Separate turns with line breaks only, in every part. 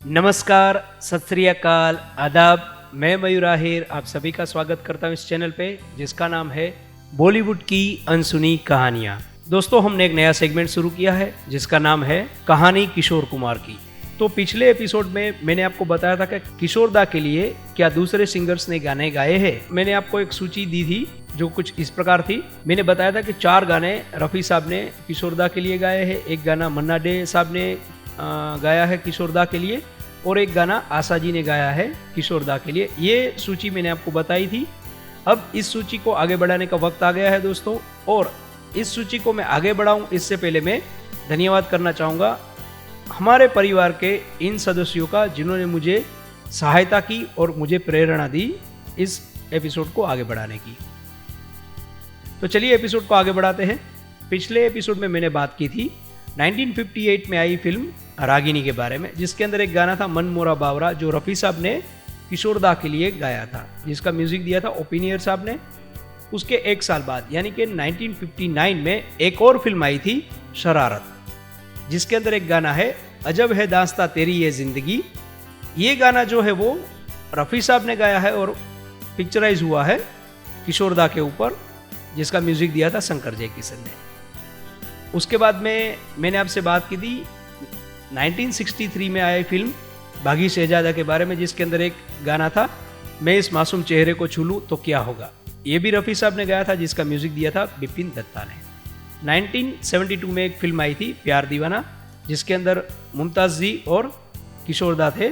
नमस्कार, सत श्री अकाल, आदाब। मैं मयूर आहिर आप सभी का स्वागत करता हूँ इस चैनल पे जिसका नाम है बॉलीवुड की अनसुनी कहानियाँ। दोस्तों, हमने एक नया सेगमेंट शुरू किया है जिसका नाम है कहानी किशोर कुमार की। तो पिछले एपिसोड में मैंने आपको बताया था कि किशोर दा के लिए क्या दूसरे सिंगर्स ने गाने गाए हैं। मैंने आपको एक सूची दी थी जो कुछ इस प्रकार थी। मैंने बताया था कि 4 गाने रफ़ी साहब ने किशोर दा के लिए गाए हैं, एक गाना मन्ना डे साहब ने गाया है किशोर दा के लिए, और एक गाना आशा जी ने गाया है किशोर दा के लिए। ये सूची मैंने आपको बताई थी। अब इस सूची को आगे बढ़ाने का वक्त आ गया है दोस्तों, और इस सूची को मैं आगे बढ़ाऊं इससे पहले मैं धन्यवाद करना चाहूँगा हमारे परिवार के इन सदस्यों का जिन्होंने मुझे सहायता की और मुझे प्रेरणा दी इस एपिसोड को आगे बढ़ाने की। तो चलिए एपिसोड को आगे बढ़ाते हैं। पिछले एपिसोड में मैंने बात की थी 1958 में आई फिल्म रागिनी के बारे में, जिसके अंदर एक गाना था मन मोरा बावरा जो रफ़ी साहब ने किशोर दा के लिए गाया था, जिसका म्यूजिक दिया था ओपिनियर साहब ने। उसके एक साल बाद यानी कि 1959 में एक और फिल्म आई थी शरारत, जिसके अंदर एक गाना है अजब है दास्ता तेरी ये जिंदगी। ये गाना जो है वो रफ़ी साहब ने गाया है और पिक्चराइज हुआ है किशोर दा के ऊपर, जिसका म्यूजिक दिया था शंकर जयकिशन ने। उसके बाद में मैंने आपसे बात की थी 1963 में आई फिल्म बागी शहजादा के बारे में, जिसके अंदर एक गाना था मैं इस मासूम चेहरे को छू लूं तो क्या होगा। ये भी रफ़ी साहब ने गाया था, जिसका म्यूजिक दिया था बिपिन दत्ता ने। 1972 में एक फिल्म आई थी प्यार दीवाना, जिसके अंदर मुमताज़ जी और किशोर दा थे।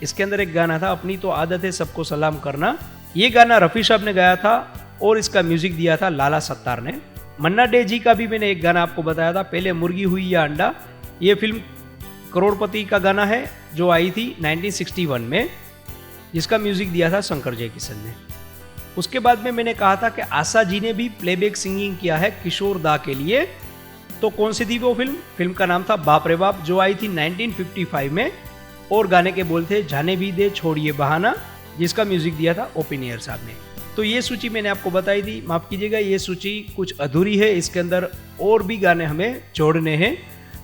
इसके अंदर एक गाना था अपनी तो आदत है सबको सलाम करना। ये गाना रफ़ी साहब ने गाया था और इसका म्यूजिक दिया था लाला सत्तार ने। मन्ना डे जी का भी मैंने एक गाना आपको बताया था, पहले मुर्गी हुई या अंडा। ये फिल्म करोड़पति का गाना है जो आई थी 1961 में, जिसका म्यूजिक दिया था शंकर जयकिशन ने। उसके बाद में मैंने कहा था कि आशा जी ने भी प्लेबैक सिंगिंग किया है किशोर दा के लिए। तो कौन सी थी वो फिल्म? फिल्म का नाम था बाप रे बाप, जो आई थी 1955 में, और गाने के बोल थे जाने भी दे छोड़िए बहाना, जिसका म्यूजिक दिया था ओपिनियर साहब ने। तो ये सूची मैंने आपको बताई थी, माफ कीजिएगा ये सूची कुछ अधूरी है, इसके अंदर और भी गाने हमें जोड़ने हैं।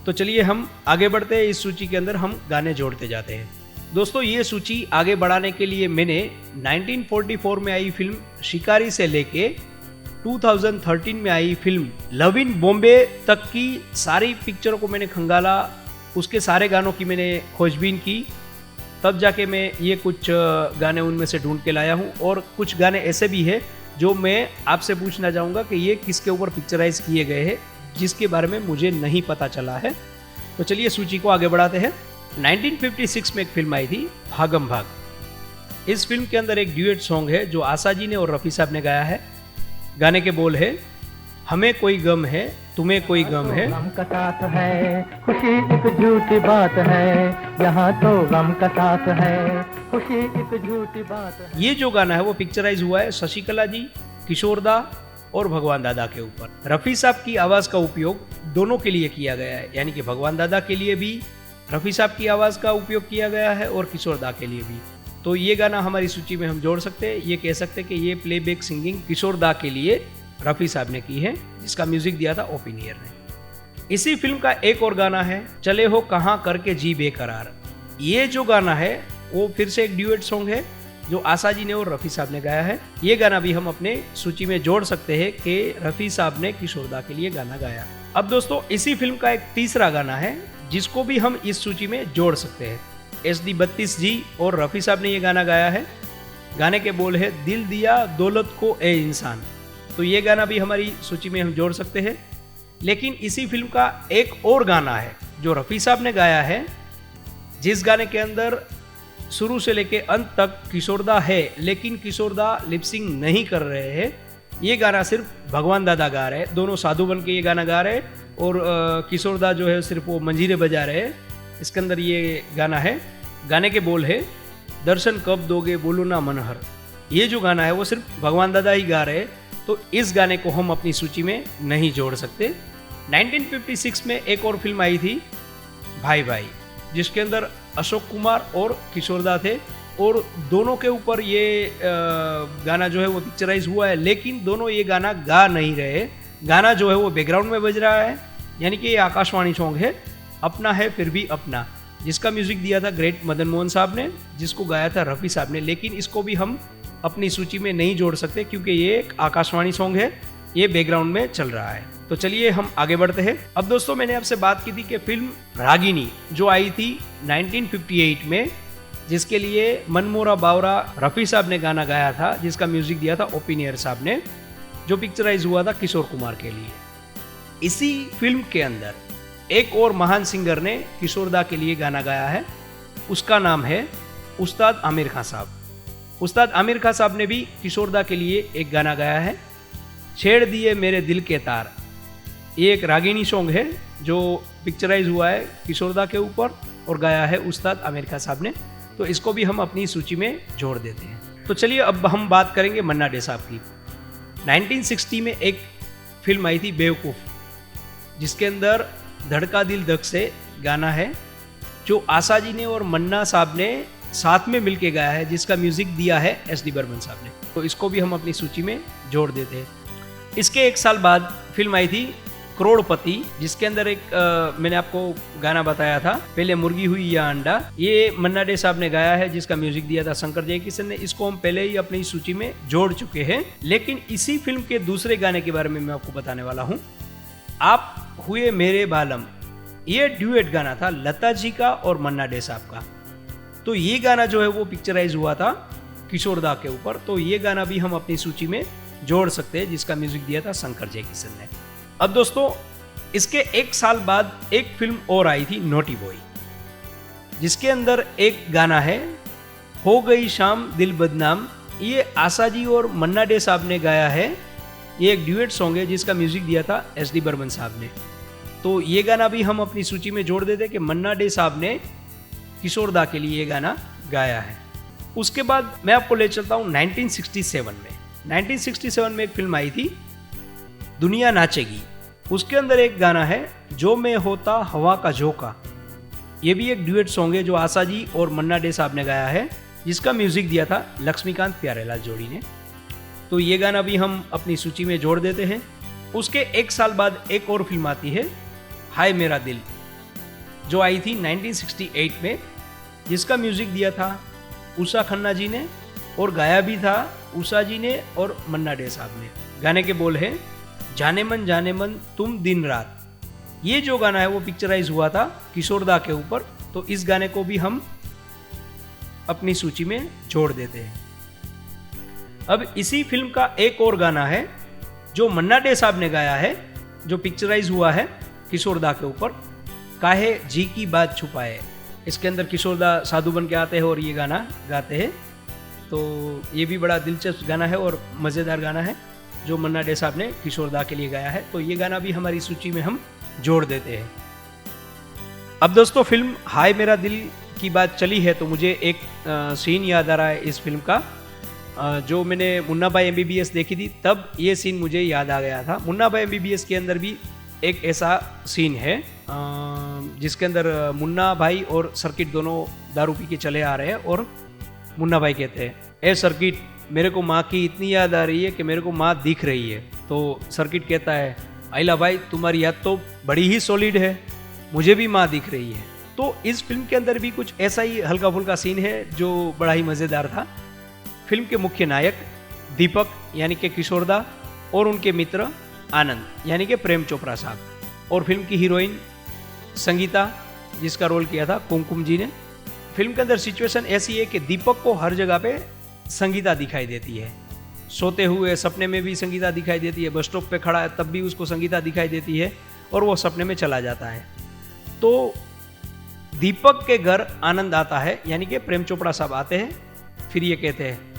तो चलिए हम आगे बढ़ते हैं, इस सूची के अंदर हम गाने जोड़ते जाते हैं। दोस्तों, ये सूची आगे बढ़ाने के लिए मैंने 1944 में आई फिल्म शिकारी से लेके 2013 में आई फिल्म लव इन बॉम्बे तक की सारी पिक्चरों को मैंने खंगाला, उसके सारे गानों की मैंने खोजबीन की, तब जाके मैं ये कुछ गाने उनमें से ढूंढ के लाया हूँ। और कुछ गाने ऐसे भी हैं जो मैं आपसे पूछना चाहूँगा कि ये किसके ऊपर पिक्चराइज किए गए हैं, जिसके बारे में मुझे नहीं पता चला है। तो चलिए सूची को आगे बढ़ाते हैं। 1956 में एक फिल्म आई थी भागम भाग। इस फिल्म के अंदर एक ड्यूएट सॉन्ग है जो आशा जी ने और रफ़ी साहब ने गाया है। गाने के बोल है हमें कोई गम है तुम्हें कोई गम है,
गम का साथ है खुशी एक झूठी बात है, यहाँ तो गम का साथ है खुशी एक झूठी बात है।
ये जो गाना है वो पिक्चराइज हुआ है शशिकला जी, किशोर दा और भगवान दादा के ऊपर। रफ़ी साहब की आवाज़ का उपयोग दोनों के लिए किया गया है, यानी कि भगवान दादा के लिए भी रफ़ी साहब की आवाज़ का उपयोग किया गया है और किशोर दा के लिए भी। तो ये गाना हमारी सूची में हम जोड़ सकते हैं। ये कह सकते हैं कि ये प्लेबैक सिंगिंग किशोर दा के लिए रफ़ी साहब ने की है, जिसका म्यूजिक दिया था ओपिनियर ने। इसी फिल्म का एक और गाना है चले हो कहाँ करके जी बेकरार। ये जो गाना है वो फिर से एक ड्यूएट सॉन्ग है जो आशा जी ने और रफ़ी साहब ने गाया है। ये गाना भी हम अपने सूची में जोड़ सकते हैं कि रफ़ी साहब ने किशोर दा के लिए गाना गाया। अब दोस्तों, इसी फिल्म का एक तीसरा गाना है जिसको भी हम इस सूची में जोड़ सकते हैं। SD 32 जी और रफ़ी साहब ने ये गाना गाया है। गाने के बोल है दिल दिया दौलत को ए इंसान। तो ये गाना भी हमारी सूची में हम जोड़ सकते हैं। लेकिन इसी फिल्म का एक और गाना है जो रफ़ी साहब ने गाया है, जिस गाने के अंदर शुरू से लेके अंत तक किशोर दा है, लेकिन किशोर दा लिपसिंग नहीं कर रहे हैं। ये गाना सिर्फ भगवान दादा गा रहे हैं, दोनों साधु बन के ये गाना गा रहे हैं, और किशोर दा जो है सिर्फ वो मंजीरे बजा रहे हैं। इसके अंदर ये गाना है, गाने के बोल है दर्शन कब दोगे बोलो ना मनहर। ये जो गाना है वो सिर्फ भगवान दादा ही गा रहे हैं, तो इस गाने को हम अपनी सूची में नहीं जोड़ सकते। 1956 में एक और फिल्म आई थी भाई भाई, जिसके अंदर अशोक कुमार और किशोर दा थे, और दोनों के ऊपर ये गाना जो है वो पिक्चराइज हुआ है, लेकिन दोनों ये गाना गा नहीं रहे। गाना जो है वो बैकग्राउंड में बज रहा है, यानी कि ये आकाशवाणी सॉन्ग है अपना है फिर भी अपना। जिसका म्यूजिक दिया था ग्रेट मदन मोहन साहब ने, जिसको गाया था रफ़ी साहब ने, लेकिन इसको भी हम अपनी सूची में नहीं जोड़ सकते क्योंकि ये एक आकाशवाणी सॉन्ग है, ये बैकग्राउंड में चल रहा है। तो चलिए हम आगे बढ़ते हैं। अब दोस्तों मैंने आपसे बात की थी कि फिल्म रागिनी जो आई थी 1958 में, जिसके लिए मनमोरा बावरा रफ़ी साहब ने गाना गाया था, जिसका म्यूजिक दिया था ओ.पी. नैयर साहब ने, जो पिक्चराइज हुआ था किशोर कुमार के लिए। इसी फिल्म के अंदर एक और महान सिंगर ने किशोरदा के लिए गाना गाया है, उसका नाम है उस्ताद आमिर खान साहब। उस्ताद आमिर खान साहब ने भी किशोरदा के लिए एक गाना गाया है, छेड़ दिए मेरे दिल के तार। ये एक रागिनी सॉन्ग है जो पिक्चराइज हुआ है किशोरदा के ऊपर और गाया है उस्ताद आमिर खान साहब ने, तो इसको भी हम अपनी सूची में जोड़ देते हैं। तो चलिए अब हम बात करेंगे मन्ना डे साहब की। 1960 में एक फिल्म आई थी बेवकूफ़, जिसके अंदर धड़का दिल धक से गाना है जो आशा जी ने और मन्ना साहब ने साथ में मिलके गाया है, जिसका म्यूजिक दिया है एस डी बर्मन साहब ने, तो इसको भी हम अपनी सूची में जोड़ देते हैं। इसके एक साल बाद फिल्म आई थी करोड़पति, जिसके अंदर एक मैंने आपको गाना बताया था, पहले मुर्गी हुई या अंडा, ये मन्ना डे साहब ने गाया है, जिसका म्यूजिक दिया था शंकर जयकिशन ने। इसको हम पहले ही अपनी सूची में जोड़ चुके हैं, लेकिन इसी फिल्म के दूसरे गाने के बारे में मैं आपको बताने वाला हूँ, आप हुए मेरे बालम। ये ड्यूएट गाना था लता जी का और मन्ना डे साहब का। तो ये गाना जो है वो पिक्चराइज हुआ था किशोरदा के ऊपर, तो ये गाना भी हम अपनी सूची में जोड़ सकते हैं, जिसका म्यूजिक दिया था शंकर जयकिशन ने। अब दोस्तों इसके एक साल बाद एक फिल्म और आई थी नोटी बॉय, जिसके अंदर एक गाना है हो गई शाम दिल बदनाम। ये आशा जी और मन्ना डे साहब ने गाया है, ये एक ड्यूएट सॉन्ग है जिसका म्यूजिक दिया था एस डी बर्मन साहब ने। तो ये गाना भी हम अपनी सूची में जोड़ देते कि मन्ना डे साहब ने किशोरदा के लिए ये गाना गाया है। उसके बाद मैं आपको ले चलता हूँ 1967 में। 1967 में एक फिल्म आई थी दुनिया नाचेगी, उसके अंदर एक गाना है जो मैं होता हवा का झोंका। ये भी एक ड्यूएट सॉन्ग है जो आशा जी और मन्ना डे साहब ने गाया है, जिसका म्यूजिक दिया था लक्ष्मीकांत प्यारेलाल जोड़ी ने। तो ये गाना भी हम अपनी सूची में जोड़ देते हैं। उसके एक साल बाद एक और फिल्म आती है हाय मेरा दिल, जो आई थी 1968 में, जिसका म्यूजिक दिया था उषा खन्ना जी ने और गाया भी था उषा जी ने और मन्ना डे साहब ने। गाने के बोल हैं जाने मन तुम दिन रात। ये जो गाना है वो पिक्चराइज हुआ था किशोरदा के ऊपर, तो इस गाने को भी हम अपनी सूची में जोड़ देते हैं। अब इसी फिल्म का एक और गाना है जो मन्ना डे साहब ने गाया है, जो पिक्चराइज हुआ है किशोरदा के ऊपर, काहे जी की बात छुपाए। इसके अंदर किशोरदा साधु बन के आते हैं और ये गाना गाते हैं। तो ये भी बड़ा दिलचस्प गाना है और मज़ेदार गाना है जो मन्ना डे साहब ने किशोरदा के लिए गाया है, तो ये गाना भी हमारी सूची में हम जोड़ देते हैं। अब दोस्तों फिल्म हाय मेरा दिल की बात चली है तो मुझे एक सीन याद आ रहा है इस फिल्म का, जो मैंने मुन्ना भाई MBBS देखी थी तब ये सीन मुझे याद आ गया था। मुन्ना भाई MBBS के अंदर भी एक ऐसा सीन है जिसके अंदर मुन्ना भाई और सर्किट दोनों दारू पी के चले आ रहे हैं और मुन्ना भाई कहते हैं ए सर्किट मेरे को माँ की इतनी याद आ रही है कि मेरे को माँ दिख रही है। तो सर्किट कहता है आइला भाई तुम्हारी याद तो बड़ी ही सॉलिड है, मुझे भी माँ दिख रही है। तो इस फिल्म के अंदर भी कुछ ऐसा ही हल्का फुल्का सीन है जो बड़ा ही मज़ेदार था। फिल्म के मुख्य नायक दीपक यानी कि किशोरदा और उनके मित्र आनंद यानी कि प्रेम चोपड़ा साहब, और फिल्म की हीरोइन संगीता जिसका रोल किया था कुमकुम जी ने। फिल्म के अंदर सिचुएशन ऐसी है कि दीपक को हर जगह पे संगीता दिखाई देती है, सोते हुए सपने में भी संगीता दिखाई देती है, बस स्टॉप पे खड़ा है तब भी उसको संगीता दिखाई देती है और वो सपने में चला जाता है। तो दीपक के घर आनंद आता है यानी कि प्रेम चोपड़ा साहब आते हैं, फिर ये कहते हैं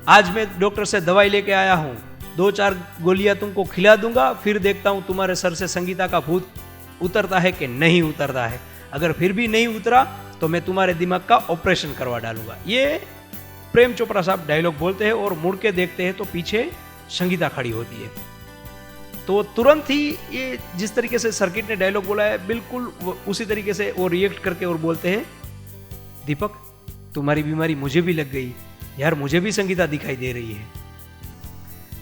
आज मैं डॉक्टर से दवाई लेके आया हूँ, 2-4 गोलियां तुमको खिला दूंगा, फिर देखता हूँ तुम्हारे सर से संगीता का भूत उतरता है कि नहीं उतरता है। अगर फिर भी नहीं उतरा तो मैं तुम्हारे दिमाग का ऑपरेशन करवा डालूंगा। ये प्रेम चोपड़ा साहब डायलॉग बोलते हैं और मुड़ के देखते हैं तो पीछे संगीता खड़ी होती है। तो तुरंत ही ये जिस तरीके से सर्किट ने डायलॉग बोला है बिल्कुल उसी तरीके से वो रिएक्ट करके और बोलते हैं दीपक तुम्हारी बीमारी मुझे भी लग गई यार, मुझे भी संगीता दिखाई दे रही है।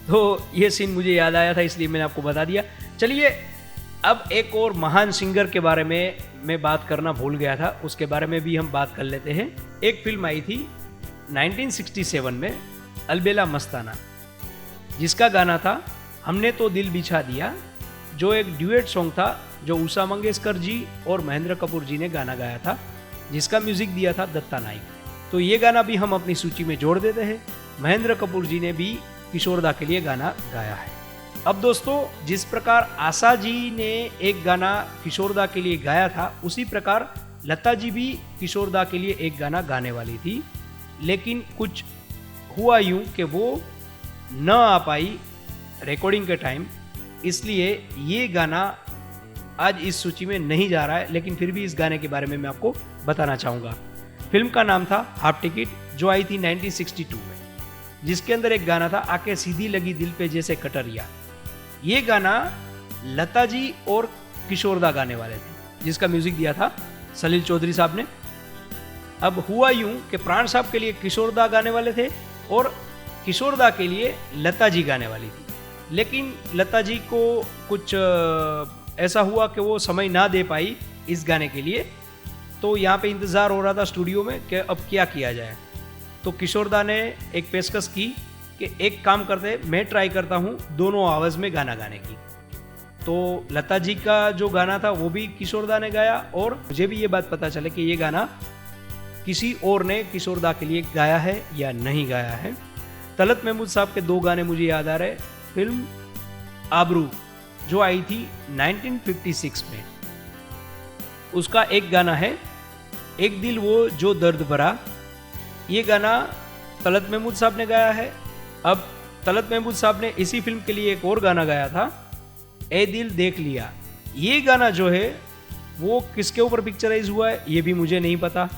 तो ये सीन मुझे याद आया था इसलिए मैंने आपको बता दिया। चलिए अब एक और महान सिंगर के बारे में मैं बात करना भूल गया था, उसके बारे में भी हम बात कर लेते हैं। एक फिल्म आई थी 1967 में, अलबेला मस्ताना, जिसका गाना था हमने तो दिल बिछा दिया, जो एक ड्यूएट सॉन्ग था जो उषा मंगेशकर जी और महेंद्र कपूर जी ने गाना गाया था, जिसका म्यूजिक दिया था दत्ता नाइक। तो ये गाना भी हम अपनी सूची में जोड़ देते हैं। महेंद्र कपूर जी ने भी किशोरदा के लिए गाना गाया है। अब दोस्तों, जिस प्रकार आशा जी ने एक गाना किशोरदा के लिए गाया था, उसी प्रकार लता जी भी किशोरदा के लिए एक गाना गाने वाली थी, लेकिन कुछ हुआ यूं कि वो न आ पाई रिकॉर्डिंग के टाइम, इसलिए ये गाना आज इस सूची में नहीं जा रहा है। लेकिन फिर भी इस गाने के बारे में मैं आपको बताना चाहूँगा। फिल्म का नाम था हाफ टिकट, जो आई थी 1962 में, जिसके अंदर एक गाना था आके सीधी लगी दिल पे जैसे कटरिया। ये गाना लता जी और किशोरदा गाने वाले थे, जिसका म्यूजिक दिया था सलील चौधरी साहब ने। अब हुआ यूं कि प्राण साहब के लिए किशोरदा गाने वाले थे और किशोरदा के लिए लता जी गाने वाली थी, लेकिन लता जी को कुछ ऐसा हुआ कि वो समय ना दे पाई इस गाने के लिए। तो यहाँ पे इंतज़ार हो रहा था स्टूडियो में कि अब क्या किया जाए। तो किशोरदा ने एक पेशकश की कि एक काम करते, मैं ट्राई करता हूँ दोनों आवाज़ में गाना गाने की। तो लता जी का जो गाना था वो भी किशोरदा ने गाया, और मुझे भी ये बात पता चले कि ये गाना किसी और ने किशोरदा के लिए गाया है या नहीं गाया है। तलत महमूद साहब के दो गाने मुझे याद आ रहे। फिल्म आबरू जो आई थी 1956 में, उसका एक गाना है एक दिल वो जो दर्द भरा। ये गाना तलत महमूद साहब ने गाया है। अब तलत महमूद साहब ने इसी फिल्म के लिए एक और गाना गाया था, ए दिल देख लिया। ये गाना जो है वो किसके ऊपर पिक्चराइज हुआ है ये भी मुझे नहीं पता।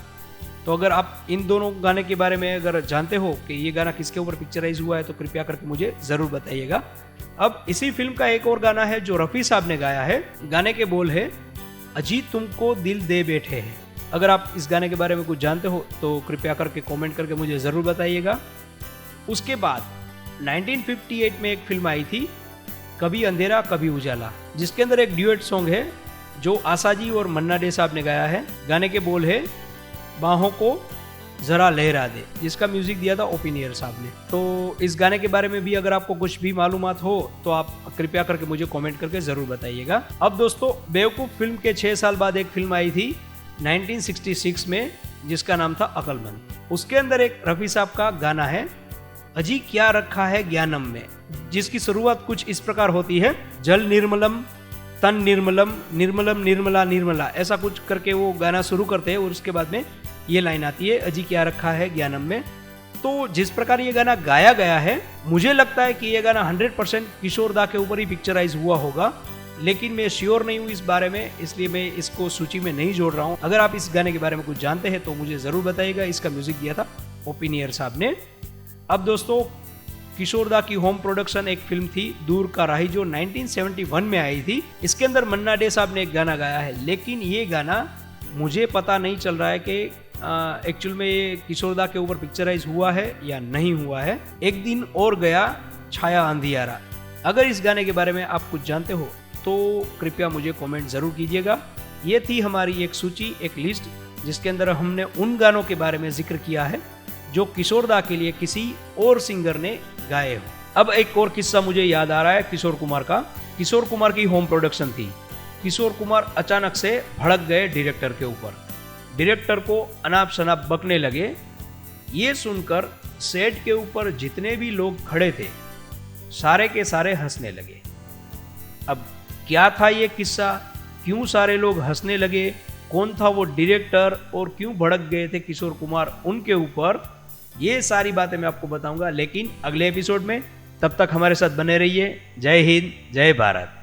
तो अगर आप इन दोनों गाने के बारे में अगर जानते हो कि ये गाना किसके ऊपर पिक्चराइज हुआ है तो कृपया करके मुझे ज़रूर बताइएगा। अब इसी फिल्म का एक और गाना है जो रफ़ी साहब ने गाया है। गाने के बोल है अजीत तुमको दिल दे बैठे हैं। अगर आप इस गाने के बारे में कुछ जानते हो तो कृपया करके कमेंट करके मुझे ज़रूर बताइएगा। उसके बाद 1958 में एक फिल्म आई थी कभी अंधेरा कभी उजाला, जिसके अंदर एक ड्यूएट सॉन्ग है जो आशा जी और मन्ना डे साहब ने गाया है। गाने के बोल है बाहों को जरा लहरा दे, जिसका म्यूजिक दिया था ओपिनियर साहब ने। तो इस गाने के बारे में भी अगर आपको कुछ भी मालूमात हो तो आप कृपया करके मुझे कमेंट करके जरूर बताइएगा। अब दोस्तों, बेवकूफ फिल्म के 6 साल बाद एक फिल्म आई थी 1966 में, जिसका नाम था अकलमंद। उसके अंदर एक रफ़ी साहब का गाना है अजी क्या रखा है ज्ञानम में, जिसकी शुरुआत कुछ इस प्रकार होती है, जल निर्मलम तन निर्मलम निर्मलम निर्मला निर्मला, ऐसा कुछ करके वो गाना शुरू करते हैं और उसके बाद में ये लाइन आती है अजी क्या रखा है ज्ञानम में। तो जिस प्रकार ये गाना गाया गया है, मुझे लगता है कि ये गाना 100% किशोरदा के ऊपर ही पिक्चराइज हुआ होगा, लेकिन मैं श्योर नहीं हूँ इस बारे में, इसलिए मैं इसको सूची में नहीं जोड़ रहा हूँ। अगर आप इस गाने के बारे में कुछ जानते हैं तो मुझे ज़रूर बताइएगा। इसका म्यूजिक दिया था ओपिनियर साहब ने। अब दोस्तों, किशोरदा की होम प्रोडक्शन एक फिल्म थी दूर का राही, जो 1971 में आई थी। इसके अंदर मन्ना डे साहब ने एक गाना गाया है, लेकिन ये गाना मुझे पता नहीं चल रहा है कि एक्चुअल में ये किशोरदा के ऊपर पिक्चराइज हुआ है या नहीं हुआ है। एक दिन और गया छाया अंधियारा। अगर इस गाने के बारे में आप कुछ जानते हो तो कृपया मुझे कमेंट ज़रूर कीजिएगा। ये थी हमारी एक सूची, एक लिस्ट, जिसके अंदर हमने उन गानों के बारे में जिक्र किया है जो किशोरदा के लिए किसी और सिंगर ने गाए हो। अब एक और किस्सा मुझे याद आ रहा है किशोर कुमार का। किशोर कुमार की होम प्रोडक्शन थी। किशोर कुमार अचानक से भड़क गए डायरेक्टर के ऊपर। डायरेक्टर को अनाप शनाप बकने लगे। ये सुनकर सेट के ऊपर जितने भी लोग खड़े थे सारे के सारे हंसने लगे। अब क्या था ये किस्सा, क्यों सारे लोग हंसने लगे, कौन था वो डायरेक्टर और क्यों भड़क गए थे किशोर कुमार उनके ऊपर, ये सारी बातें मैं आपको बताऊंगा लेकिन अगले एपिसोड में। तब तक हमारे साथ बने रहिए। जय हिंद, जय भारत।